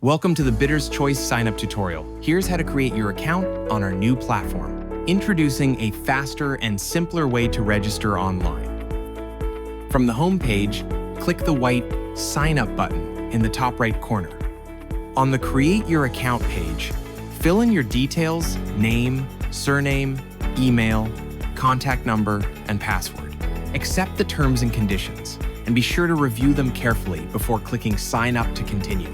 Welcome to the Bidder's Choice sign-up tutorial. Here's how to create your account on our new platform. Introducing a faster and simpler way to register online. From the home page, click the white Sign Up button in the top right corner. On the Create Your Account page, fill in your details, name, surname, email, contact number, and password. Accept the terms and conditions, and be sure to review them carefully before clicking Sign Up to continue.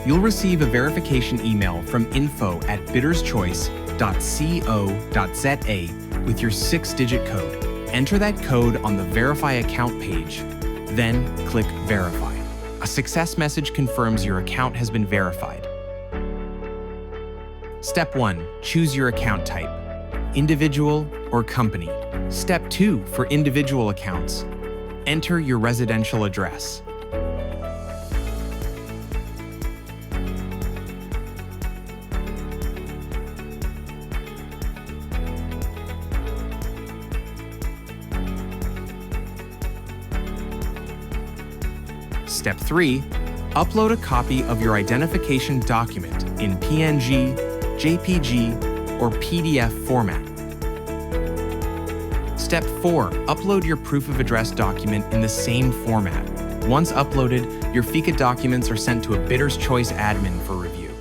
You'll receive a verification email from info@bidderschoice.co.za with your 6-digit code. Enter that code on the Verify Account page, then click Verify. A success message confirms your account has been verified. Step 1. Choose your account type, individual or company. Step 2. For individual accounts, enter your residential address. Step 3. Upload a copy of your identification document in PNG, JPG, or PDF format. Step 4. Upload your proof of address document in the same format. Once uploaded, your FICA documents are sent to a Bidder's Choice admin for review.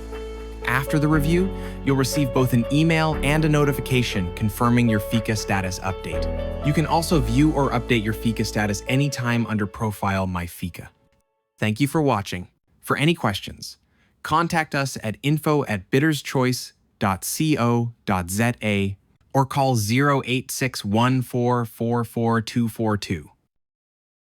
After the review, you'll receive both an email and a notification confirming your FICA status update. You can also view or update your FICA status anytime under Profile My FICA. Thank you for watching. For any questions, contact us at info@bidderschoice.co.za or call 08614444242.